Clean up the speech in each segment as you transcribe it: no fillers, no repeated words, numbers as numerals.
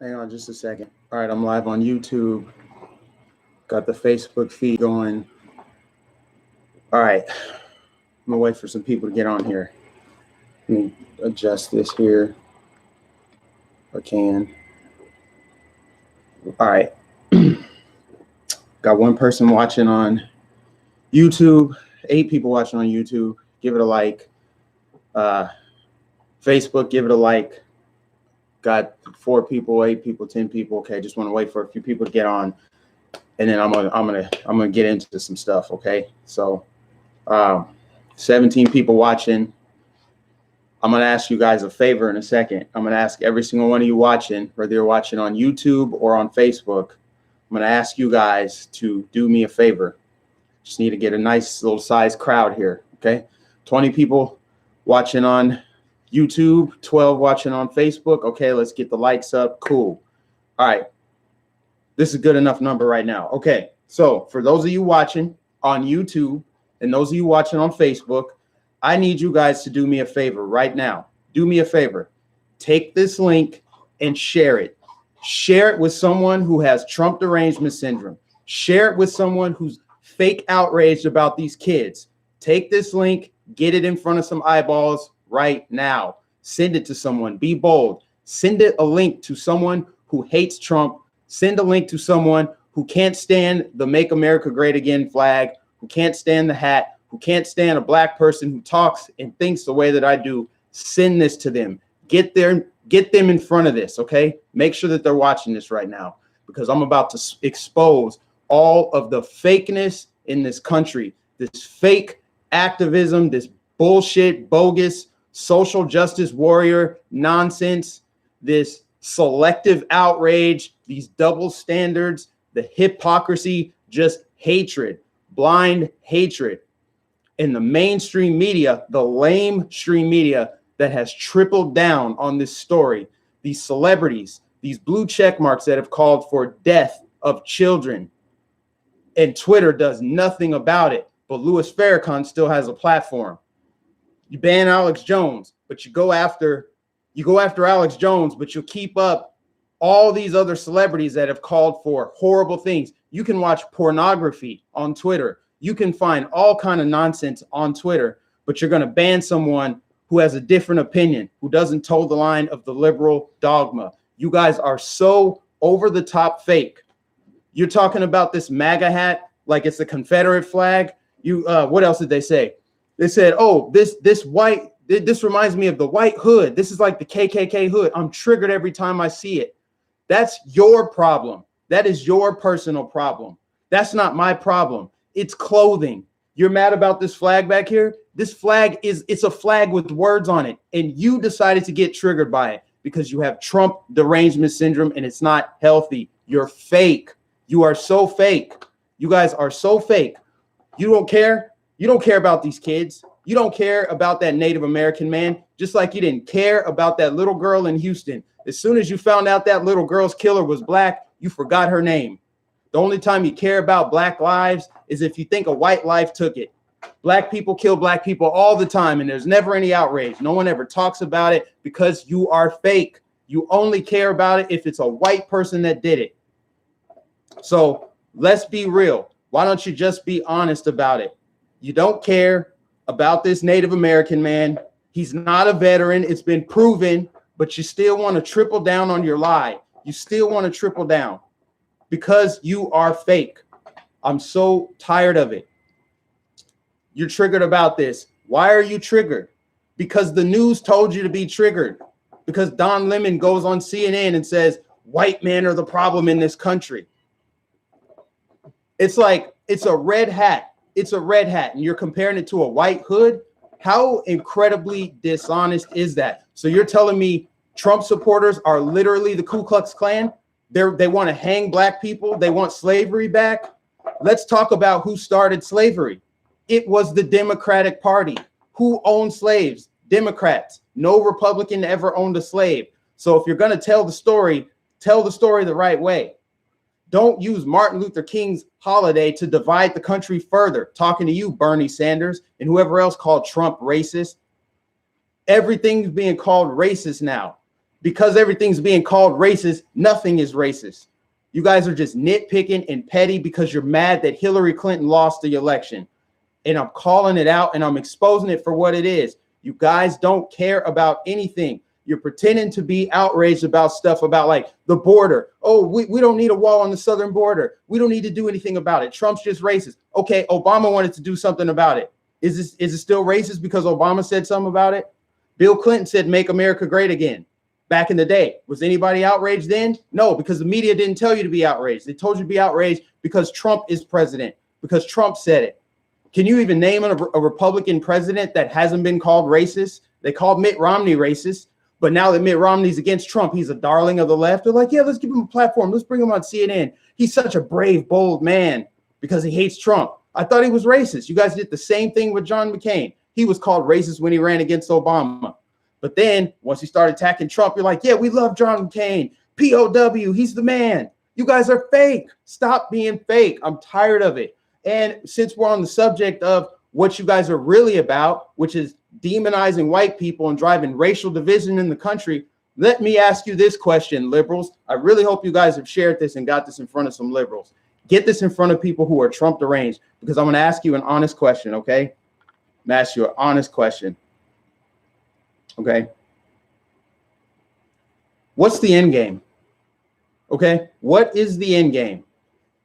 Hang on just a second. All right, I'm live on YouTube. Got the Facebook feed going. All right, I'm gonna wait for some people to get on here. Let me adjust this here if I can. All right. Got one person watching on YouTube, 8 people watching on YouTube. Give it a like. Facebook, give it a like. Got 4 people, 8 people, 10 people. Okay, just want to wait for a few people to get on, and then I'm gonna get into some stuff. Okay, so 17 people watching. I'm gonna ask you guys a favor in a second. I'm gonna ask every single one of you watching, whether you're watching on YouTube or on Facebook. I'm gonna ask you guys to do me a favor. Just need to get a nice little size crowd here. Okay, 20 people watching on YouTube, 12 watching on Facebook. Okay, let's get the likes up. Cool. All right. This is a good enough number right now. Okay, so for those of you watching on YouTube and those of you watching on Facebook, I need you guys to do me a favor right now. Do me a favor. Take this link and share it. Share it with someone who has Trump derangement syndrome. Share it with someone who's fake outraged about these kids. Take this link, get it in front of some eyeballs right now. Send it to someone. Be bold. Send it a link to someone who hates Trump. Send a link to someone who can't stand the Make America Great Again flag, who can't stand the hat, who can't stand a black person who talks and thinks the way that I do. Send this to them. Get them in front of this, okay? Make sure that they're watching this right now, because I'm about to expose all of the fakeness in this country, this fake activism, this bullshit, bogus social justice warrior nonsense, this selective outrage, these double standards, the hypocrisy, just hatred, blind hatred. In the mainstream media, the lamestream media that has tripled down on this story, these celebrities, these blue check marks that have called for death of children, and Twitter does nothing about it. But Louis Farrakhan still has a platform. You ban Alex Jones, but you go after Alex Jones, but you keep up all these other celebrities that have called for horrible things. You can watch pornography on Twitter. You can find all kind of nonsense on Twitter, but you're going to ban someone who has a different opinion, who doesn't toe the line of the liberal dogma. You guys are so over the top fake. You're talking about this MAGA hat like it's a Confederate flag. What else did they say? They said, oh, this reminds me of the white hood. This is like the KKK hood. I'm triggered every time I see it. That's your problem. That is your personal problem. That's not my problem. It's clothing. You're mad about this flag back here? This flag it's a flag with words on it. And you decided to get triggered by it because you have Trump derangement syndrome and it's not healthy. You're fake. You are so fake. You guys are so fake. You don't care. You don't care about these kids. You don't care about that Native American man, just like you didn't care about that little girl in Houston. As soon as you found out that little girl's killer was black, you forgot her name. The only time you care about black lives is if you think a white life took it. Black people kill black people all the time, and there's never any outrage. No one ever talks about it because you are fake. You only care about it if it's a white person that did it. So let's be real. Why don't you just be honest about it? You don't care about this Native American man. He's not a veteran. It's been proven, but you still want to triple down on your lie. You still want to triple down because you are fake. I'm so tired of it. You're triggered about this. Why are you triggered? Because the news told you to be triggered. Because Don Lemon goes on CNN and says, white men are the problem in this country. It's like, it's a red hat. It's a red hat, and you're comparing it to a white hood. How incredibly dishonest is that? So you're telling me Trump supporters are literally the Ku Klux Klan? They want to hang black people. They want slavery back. Let's talk about who started slavery. It was the Democratic Party. Who owned slaves? Democrats. No Republican ever owned a slave. So if you're going to tell the story the right way. Don't use Martin Luther King's holiday to divide the country further. Talking to you, Bernie Sanders, and whoever else called Trump racist. Everything's being called racist now. because everything's being called racist, nothing is racist. You guys are just nitpicking and petty because you're mad that Hillary Clinton lost the election. And I'm calling it out and I'm exposing it for what it is. You guys don't care about anything. You're pretending to be outraged about stuff about like the border. Oh, we don't need a wall on the southern border. We don't need to do anything about it. Trump's just racist. Okay, Obama wanted to do something about it. Is it still racist because Obama said something about it? Bill Clinton said, make America great again. Back in the day, was anybody outraged then? No, because the media didn't tell you to be outraged. They told you to be outraged because Trump is president, because Trump said it. Can you even name a Republican president that hasn't been called racist? They called Mitt Romney racist, but now that Mitt Romney's against Trump, he's a darling of the left. They're like, yeah, let's give him a platform. Let's bring him on CNN. He's such a brave, bold man because he hates Trump. I thought he was racist. You guys did the same thing with John McCain. He was called racist when he ran against Obama. But then once he started attacking Trump, you're like, yeah, we love John McCain. POW, he's the man. You guys are fake. Stop being fake. I'm tired of it. And since we're on the subject of what you guys are really about, which is demonizing white people and driving racial division in the country, let me ask you this question, liberals. I really hope you guys have shared this and got this in front of some liberals. Get this in front of people who are Trump deranged, because I'm going to ask you an honest question, okay? I'm going to ask you an honest question. Okay. What's the end game? Okay. What is the end game?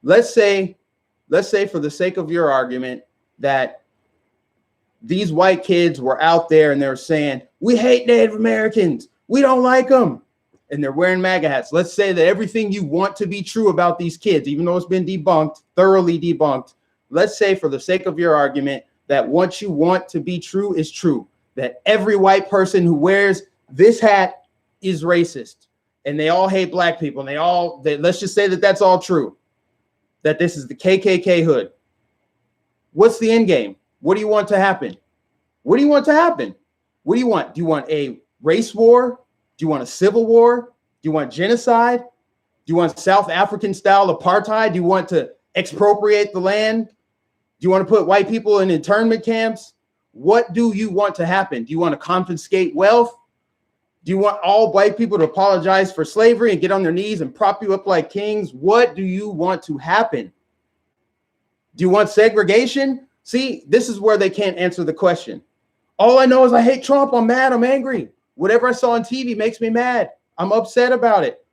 Let's say for the sake of your argument that these white kids were out there and they're saying, we hate Native Americans. We don't like them. And they're wearing MAGA hats. Let's say that everything you want to be true about these kids, even though it's been debunked, thoroughly debunked. Let's say for the sake of your argument that what you want to be true is true. That every white person who wears this hat is racist and they all hate black people and let's just say that that's all true, that this is the KKK hood. What's the end game? What do you want to happen? What do you want to happen? What do you want? Do you want a race war? Do you want a civil war? Do you want genocide? Do you want South African style apartheid? Do you want to expropriate the land? Do you want to put white people in internment camps? What do you want to happen? Do you want to confiscate wealth? Do you want all white people to apologize for slavery and get on their knees and prop you up like kings? What do you want to happen? Do you want segregation? See, this is where they can't answer the question. All I know is I hate Trump. I'm mad. I'm angry. Whatever I saw on TV makes me mad. I'm upset about it.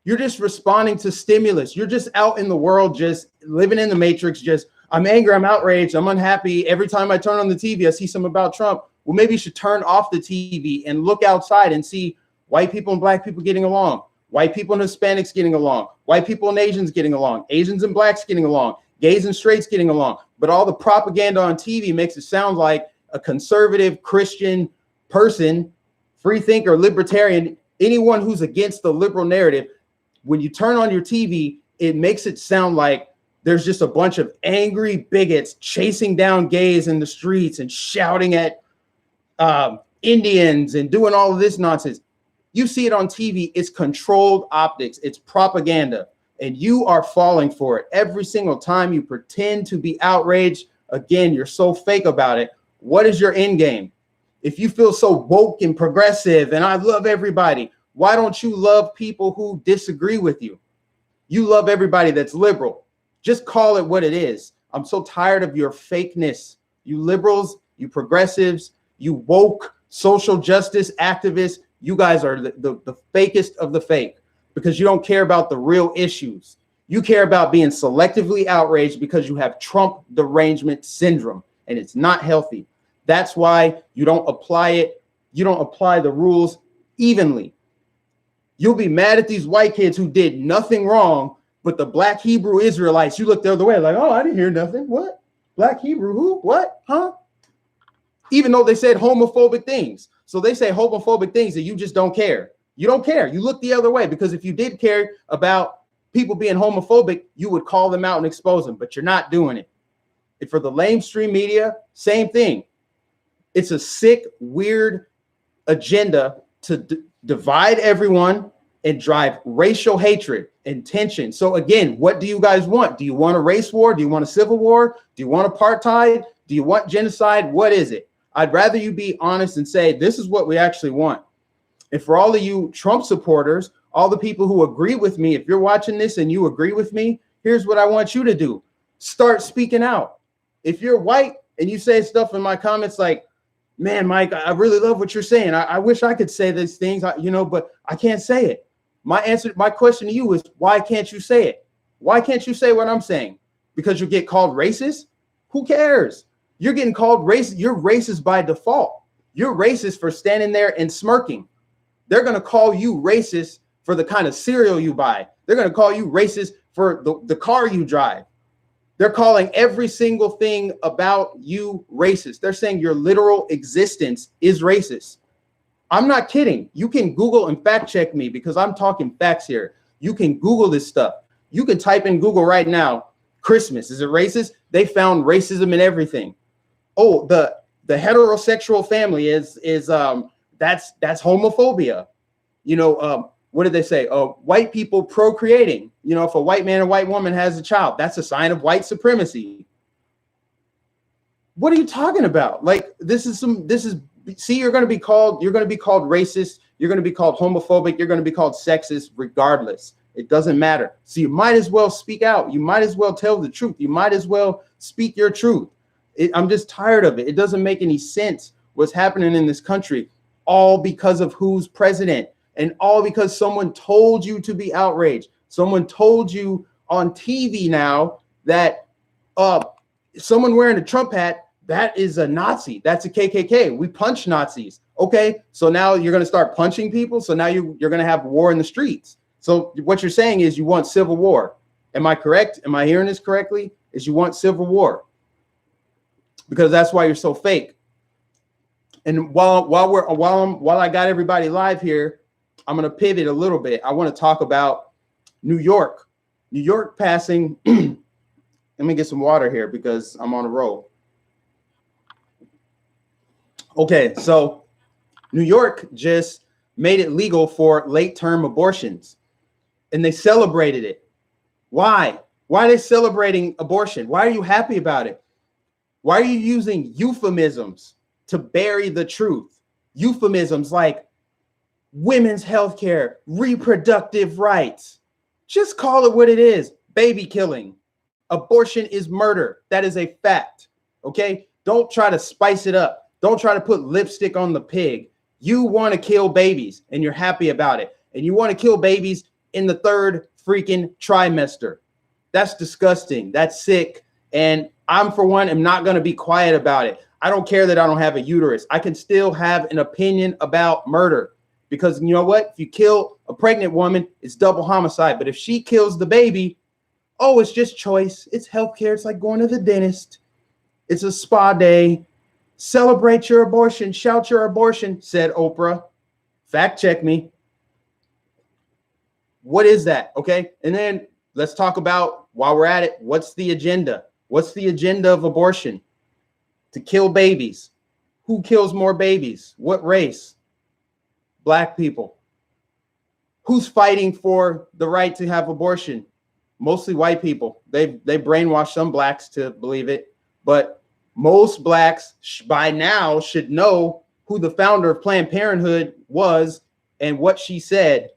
You're just responding to stimulus. You're just out in the world, just living in the matrix, just I'm angry, I'm outraged, I'm unhappy. Every time I turn on the TV, I see something about Trump. Well, maybe you should turn off the TV and look outside and see white people and black people getting along, white people and Hispanics getting along, white people and Asians getting along, Asians and blacks getting along, gays and straights getting along. But all the propaganda on TV makes it sound like a conservative Christian person, free thinker, libertarian, anyone who's against the liberal narrative. When you turn on your TV, it makes it sound like there's just a bunch of angry bigots chasing down gays in the streets and shouting at Indians and doing all of this nonsense. You see it on TV. It's controlled optics. It's propaganda. And you are falling for it. Every single time you pretend to be outraged, again, you're so fake about it. What is your end game? If you feel so woke and progressive and I love everybody, why don't you love people who disagree with you? You love everybody that's liberal. Just call it what it is. I'm so tired of your fakeness. You liberals, you progressives, you woke social justice activists, you guys are the fakest of the fake because you don't care about the real issues. You care about being selectively outraged because you have Trump derangement syndrome, and it's not healthy. That's why you don't apply it. You don't apply the rules evenly. You'll be mad at these white kids who did nothing wrong, but the black Hebrew Israelites, you look the other way like, oh, I didn't hear nothing. What? Black Hebrew who? What? Huh? Even though they said homophobic things. So they say homophobic things that you just don't care. You don't care. You look the other way because if you did care about people being homophobic, you would call them out and expose them, but you're not doing it. And for the lamestream media, same thing. It's a sick, weird agenda to divide everyone and drive racial hatred and tension. So again, what do you guys want? Do you want a race war? Do you want a civil war? Do you want apartheid? Do you want genocide? What is it? I'd rather you be honest and say, this is what we actually want. And for all of you Trump supporters, all the people who agree with me, if you're watching this and you agree with me, here's what I want you to do. Start speaking out. If you're white and you say stuff in my comments like, man, Mike, I really love what you're saying. I wish I could say these things, but I can't say it. My question to you is, why can't you say it? Why can't you say what I'm saying? Because you get called racist? Who cares? You're getting called racist. You're racist by default. You're racist for standing there and smirking. They're going to call you racist for the kind of cereal you buy. They're going to call you racist for the car you drive. They're calling every single thing about you racist. They're saying your literal existence is racist. I'm not kidding. You can Google and fact check me because I'm talking facts here. You can Google this stuff. You can type in Google right now, Christmas, is it racist? They found racism in everything. Oh, the heterosexual family is that's homophobia. What did they say? White people procreating. If a white man and white woman has a child, that's a sign of white supremacy. What are you talking about? Like, see, you're going to be called racist. You're going to be called homophobic. You're going to be called sexist regardless. It doesn't matter. So you might as well speak out. You might as well tell the truth. You might as well speak your truth. I'm just tired of it. It doesn't make any sense what's happening in this country, all because of who's president and all because someone told you to be outraged. Someone told you on TV now that someone wearing a Trump hat, that is a Nazi. That's a KKK. We punch Nazis. Okay, so now you're going to start punching people. So now you're going to have war in the streets. So what you're saying is you want civil war. Am I correct? Am I hearing this correctly? Is you want civil war? Because that's why you're so fake. And while I got everybody live here, I'm going to pivot a little bit. I want to talk about New York. New York passing. Let me get some water here because I'm on a roll. Okay, so New York just made it legal for late-term abortions, and they celebrated it. Why? Why are they celebrating abortion? Why are you happy about it? Why are you using euphemisms to bury the truth? Euphemisms like women's health care, reproductive rights. Just call it what it is. Baby killing. Abortion is murder. That is a fact. Okay? Don't try to spice it up. Don't try to put lipstick on the pig. You want to kill babies and you're happy about it. And you want to kill babies in the third freaking trimester. That's disgusting. That's sick. And I'm, for one, am not going to be quiet about it. I don't care that I don't have a uterus. I can still have an opinion about murder because you know what? If you kill a pregnant woman, it's double homicide. But if she kills the baby, oh, it's just choice. It's healthcare. It's like going to the dentist. It's a spa day. Celebrate your abortion. Shout your abortion, said Oprah. Fact check me. What is that? Okay. And then let's talk about, while we're at it, what's the agenda? What's the agenda of abortion? To kill babies. Who kills more babies? What race? Black people. Who's fighting for the right to have abortion? Mostly white people. They brainwash some blacks to believe it, but most blacks by now should know who the founder of Planned Parenthood was and what she said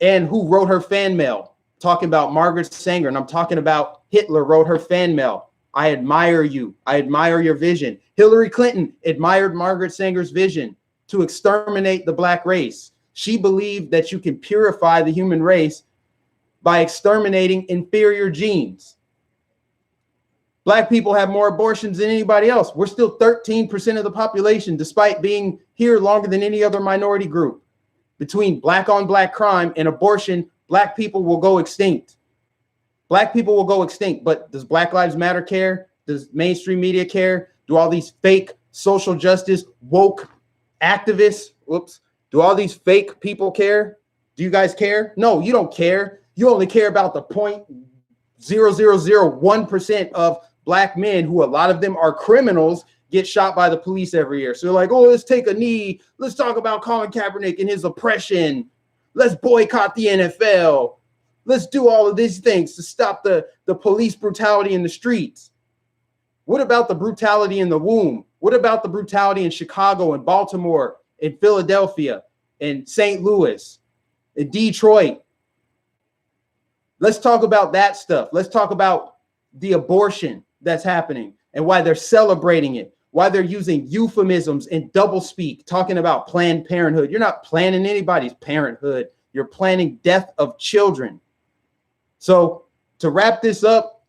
and who wrote her fan mail. Talking about Margaret Sanger, and I'm talking about Hitler wrote her fan mail. I admire you. I admire your vision. Hillary Clinton admired Margaret Sanger's vision to exterminate the black race. She believed that you can purify the human race by exterminating inferior genes. Black people have more abortions than anybody else. We're still 13% of the population, despite being here longer than any other minority group. Between black on black crime and abortion, black people will go extinct. Black people will go extinct. But does Black Lives Matter care? Does mainstream media care? Do all these fake social justice woke activists, do all these fake people care? Do you guys care? No, you don't care. You only care about the 0.0001% of black men, who a lot of them are criminals, get shot by the police every year. So they're like, oh, let's take a knee. Let's talk about Colin Kaepernick and his oppression. Let's boycott the NFL. Let's do all of these things to stop the police brutality in the streets. What about the brutality in the womb? What about the brutality in Chicago and Baltimore and Philadelphia in St. Louis, in Detroit. Let's talk about that stuff. Let's talk about the abortion that's happening and why they're celebrating it, why they're using euphemisms and doublespeak, talking about Planned Parenthood. You're not planning anybody's parenthood. You're planning death of children. So to wrap this up,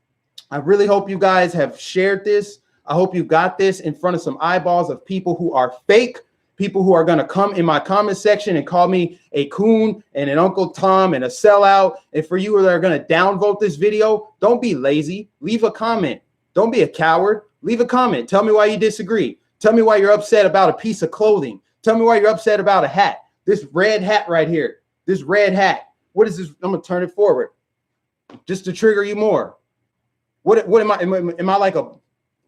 I really hope you guys have shared this. I hope you got this in front of some eyeballs of people who are fake, people who are going to come in my comment section and call me a coon and an Uncle Tom and a sellout. And for you that are going to downvote this video, don't be lazy. Leave a comment. Don't be a coward. Leave a comment. Tell me why you disagree. Tell me why you're upset about a piece of clothing. Tell me why you're upset about a hat. This red hat right here. This red hat. What is this? I'm going to turn it forward just to trigger you more. What am I? Am I like a...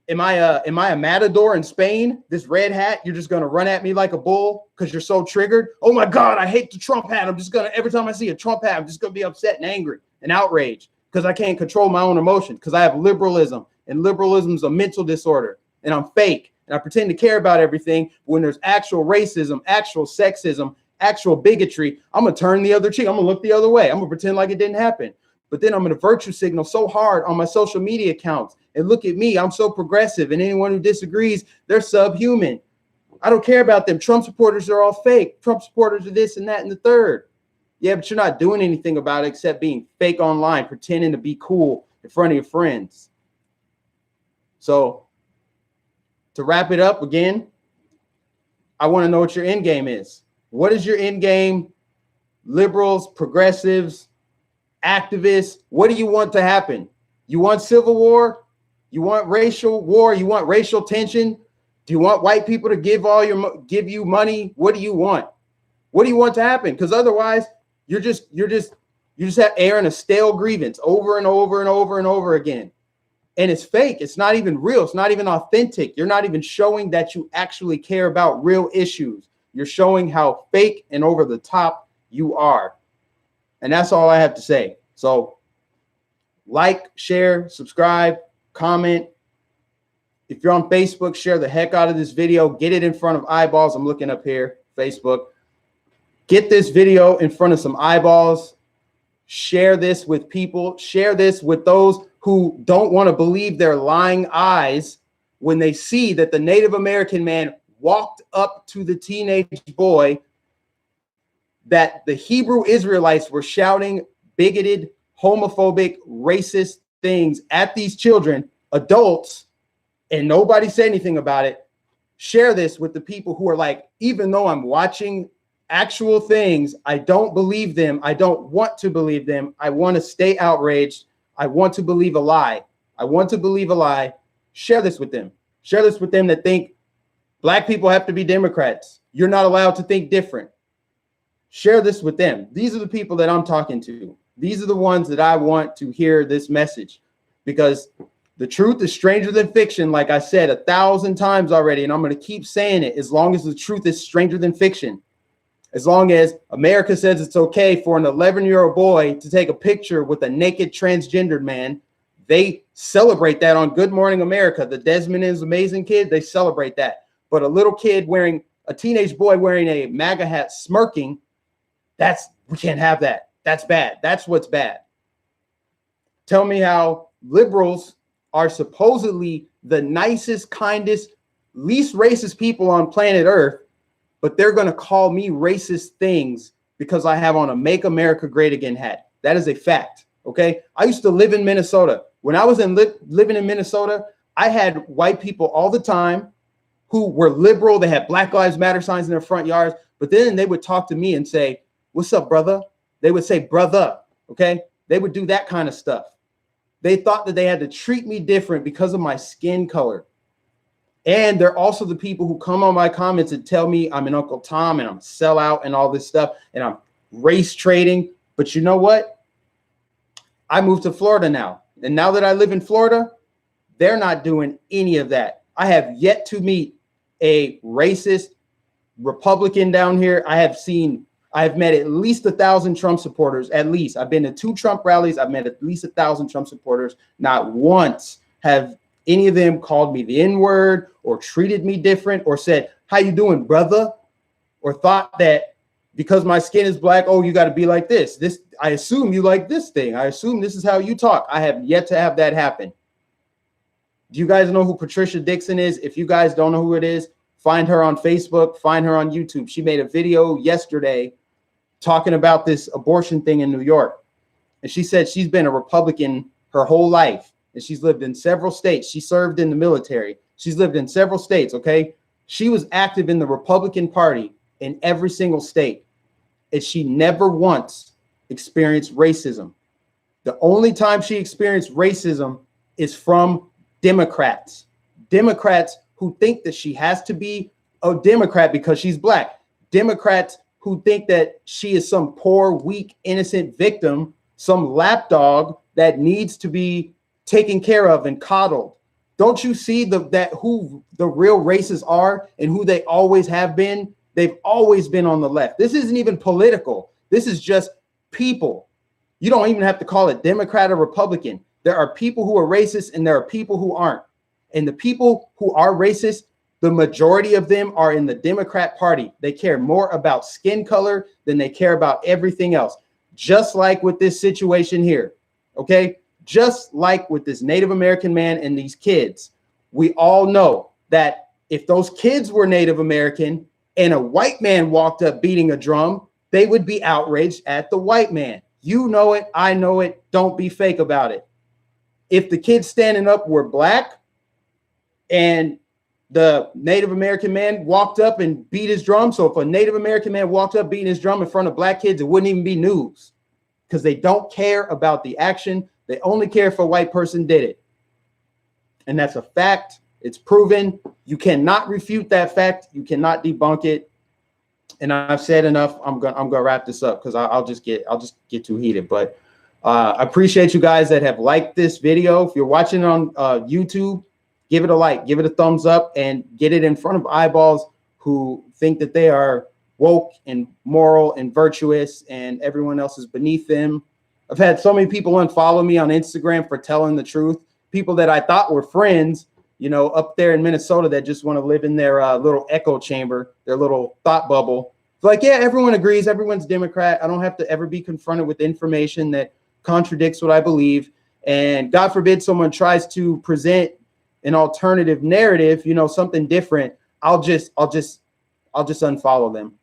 Am I a matador in Spain? This red hat, you're just going to run at me like a bull because you're so triggered? Oh, my God, I hate the Trump hat. I'm just going to, every time I see a Trump hat, I'm just going to be upset and angry and outraged because I can't control my own emotions because I have liberalism, and liberalism is a mental disorder, and I'm fake, and I pretend to care about everything. But when there's actual racism, actual sexism, actual bigotry, I'm going to turn the other cheek. I'm going to look the other way. I'm going to pretend like it didn't happen. But then I'm going to virtue signal so hard on my social media accounts. And look at me, I'm so progressive. And anyone who disagrees, they're subhuman. I don't care about them. Trump supporters are all fake. Trump supporters are this and that and the third. Yeah, but you're not doing anything about it except being fake online, pretending to be cool in front of your friends. So to wrap it up again, I want to know what your end game is. What is your end game? Liberals, progressives, activists, what do you want to happen? You want civil war? You want racial war? You want racial tension? Do you want white people to give you money? What do you want? What do you want to happen? Because otherwise, you just have airing a stale grievance over and over and over and over again. And it's fake. It's not even real. It's not even authentic. You're not even showing that you actually care about real issues. You're showing how fake and over the top you are. And that's all I have to say. So like, share, subscribe, comment. If you're on Facebook, share the heck out of this video. Get it in front of eyeballs. I'm looking up here, Facebook. Get this video in front of some eyeballs. Share this with people. Share this with those who don't want to believe their lying eyes when they see that the Native American man walked up to the teenage boy, that the Hebrew Israelites were shouting bigoted, homophobic, racist things at these children, adults, and nobody said anything about it. Share this with the people who are like, even though I'm watching actual things, I don't believe them. I don't want to believe them. I want to stay outraged. I want to believe a lie. I want to believe a lie. Share this with them. Share this with them that think black people have to be Democrats. You're not allowed to think different. Share this with them. These are the people that I'm talking to. These are the ones that I want to hear this message, because the truth is stranger than fiction. Like I said 1,000 times already, and I'm going to keep saying it as long as the truth is stranger than fiction. As long as America says it's okay for an 11-year-old boy to take a picture with a naked transgendered man, they celebrate that on Good Morning America. The Desmond is Amazing kid, they celebrate that. But a little kid wearing, a teenage boy wearing a MAGA hat smirking, we can't have that. That's bad. That's what's bad. Tell me how liberals are supposedly the nicest, kindest, least racist people on planet Earth, but they're going to call me racist things because I have on a Make America Great Again hat. That is a fact. Okay. I used to live in Minnesota. When I was living in Minnesota, I had white people all the time who were liberal. They had Black Lives Matter signs in their front yards, but then they would talk to me and say, "What's up, brother?" They would say, "Brother." Okay. They would do that kind of stuff. They thought that they had to treat me different because of my skin color. And they're also the people who come on my comments and tell me I'm an Uncle Tom and I'm a sellout and all this stuff and I'm race trading. But you know what? I moved to Florida now. And now that I live in Florida, they're not doing any of that. I have yet to meet a racist Republican down here. I've met at least 1,000 Trump supporters, at least. I've been to 2 Trump rallies. I've met at least 1,000 Trump supporters. Not once have any of them called me the N-word or treated me different or said, "How you doing, brother?" or thought that because my skin is black, oh, you got to be like this. I assume you like this thing. I assume this is how you talk. I have yet to have that happen. Do you guys know who Patricia Dixon is? If you guys don't know who it is, find her on Facebook, find her on YouTube. She made a video yesterday talking about this abortion thing in New York. And she said she's been a Republican her whole life. And she's lived in several states. She served in the military. She's lived in several states, okay? She was active in the Republican Party in every single state. And she never once experienced racism. The only time she experienced racism is from Democrats. Democrats who think that she has to be a Democrat because she's black. Democrats who think that she is some poor, weak, innocent victim, some lapdog that needs to be taken care of and coddled. Don't you see who the real racists are and who they always have been? They've always been on the left. This isn't even political. This is just people. You don't even have to call it Democrat or Republican. There are people who are racist and there are people who aren't. And the people who are racist, the majority of them are in the Democrat Party. They care more about skin color than they care about everything else. Just like with this situation here, okay? Just like with this Native American man and these kids, we all know that if those kids were Native American and a white man walked up beating a drum, they would be outraged at the white man. You know it, I know it, don't be fake about it. If the kids standing up were black and the Native American man walked up and beat his drum, so if a Native American man walked up beating his drum in front of black kids, it wouldn't even be news because they don't care about the action. They only care if a white person did it. And that's a fact. It's proven. You cannot refute that fact. You cannot debunk it. And I've said enough. I'm gonna wrap this up because I'll just get too heated. But I appreciate you guys that have liked this video. If you're watching on YouTube, give it a like, give it a thumbs up, and get it in front of eyeballs who think that they are woke and moral and virtuous and everyone else is beneath them. I've had so many people unfollow me on Instagram for telling the truth. People that I thought were friends, you know, up there in Minnesota that just want to live in their little echo chamber, their little thought bubble. It's like, yeah, everyone agrees. Everyone's Democrat. I don't have to ever be confronted with information that contradicts what I believe. And God forbid someone tries to present an alternative narrative, you know, something different. I'll just unfollow them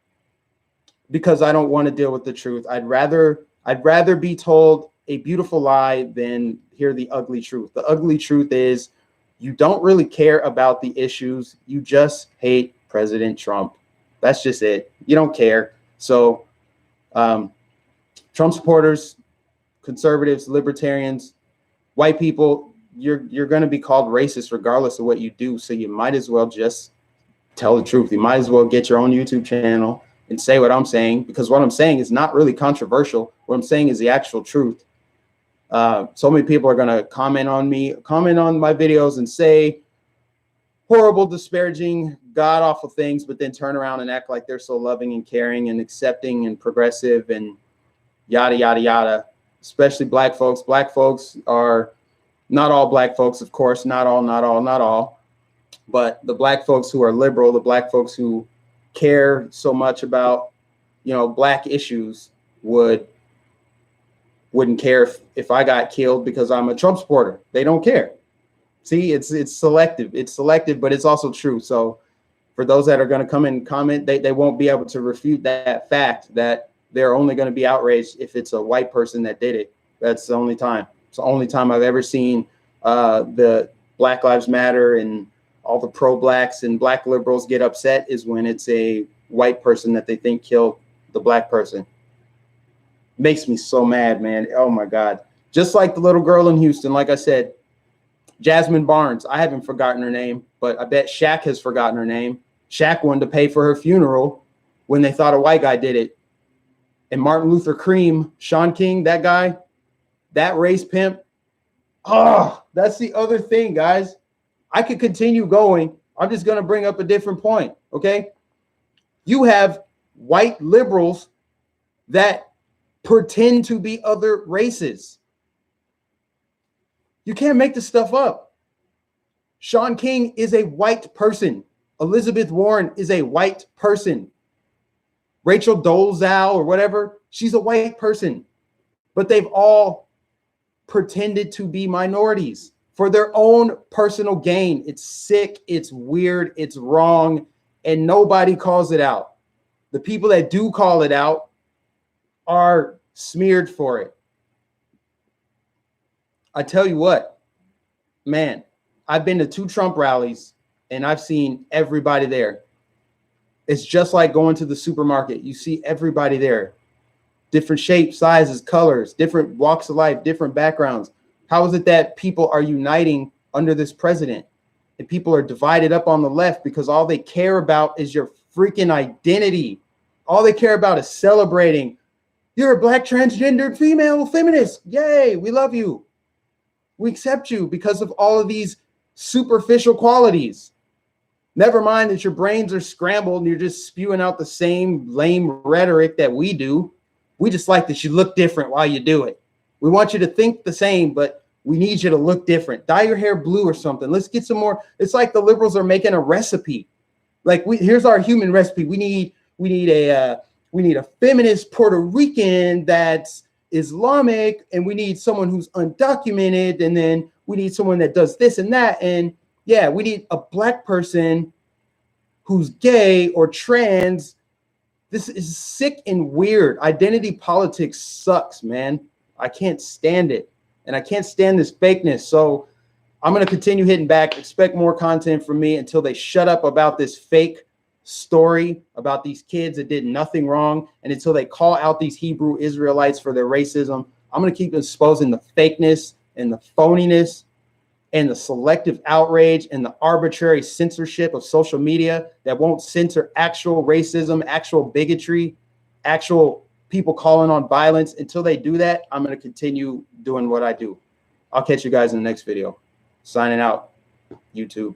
because I don't want to deal with the truth. I'd rather be told a beautiful lie than hear the ugly truth. The ugly truth is you don't really care about the issues. You just hate President Trump. That's just it. You don't care. So Trump supporters, conservatives, libertarians, white people, you're going to be called racist regardless of what you do. So you might as well just tell the truth. You might as well get your own YouTube channel and say what I'm saying, because what I'm saying is not really controversial. What I'm saying is the actual truth. So many people are going to comment on my videos and say horrible, disparaging, god-awful things, but then turn around and act like they're so loving and caring and accepting and progressive and yada, yada, yada, especially black folks. Black folks are not all black folks, of course, not all, but the black folks who are liberal, the black folks who care so much about, you know, black issues wouldn't care if I got killed because I'm a Trump supporter. They don't care. See, it's selective. It's selective, but it's also true. So for those that are going to come and comment, they won't be able to refute that fact that they're only going to be outraged if it's a white person that did it. That's the only time. It's the only time I've ever seen the Black Lives Matter and all the pro-blacks and black liberals get upset is when it's a white person that they think killed the black person. Makes me so mad, man. Oh my God. Just like the little girl in Houston, like I said, Jasmine Barnes, I haven't forgotten her name, but I bet Shaq has forgotten her name. Shaq wanted to pay for her funeral when they thought a white guy did it. And Martin Luther Cream, Sean King, that guy, that race pimp. Oh, that's the other thing, guys. I could continue going. I'm just going to bring up a different point, okay? You have white liberals that pretend to be other races. You can't make this stuff up. Sean King is a white person. Elizabeth Warren is a white person. Rachel Dolezal or whatever, she's a white person, but they've all pretended to be minorities for their own personal gain. It's sick, it's weird, it's wrong, and nobody calls it out. The people that do call it out are smeared for it. I tell you what, man, I've been to 2 Trump rallies and I've seen everybody there. It's just like going to the supermarket. You see everybody there. Different shapes, sizes, colors, different walks of life, different backgrounds. How is it that people are uniting under this president and people are divided up on the left because all they care about is your freaking identity? All they care about is celebrating. You're a black transgendered female feminist. Yay, we love you. We accept you because of all of these superficial qualities. Never mind that your brains are scrambled and you're just spewing out the same lame rhetoric that we do. We just like that you look different while you do it. We want you to think the same, but we need you to look different. Dye your hair blue or something. Let's get some more. It's like the liberals are making a recipe. Like here's our human recipe. We need a feminist Puerto Rican that's Islamic, and we need someone who's undocumented, and then we need someone that does this and that, and yeah, we need a black person who's gay or trans. This is sick and weird. Identity politics sucks, man. I can't stand it, and I can't stand this fakeness. So I'm going to continue hitting back. Expect more content from me until they shut up about this fake story about these kids that did nothing wrong, and until they call out these Hebrew Israelites for their racism. I'm going to keep exposing the fakeness and the phoniness and the selective outrage and the arbitrary censorship of social media that won't censor actual racism, actual bigotry, actual people calling on violence. Until they do that, I'm going to continue doing what I do. I'll catch you guys in the next video. Signing out, YouTube.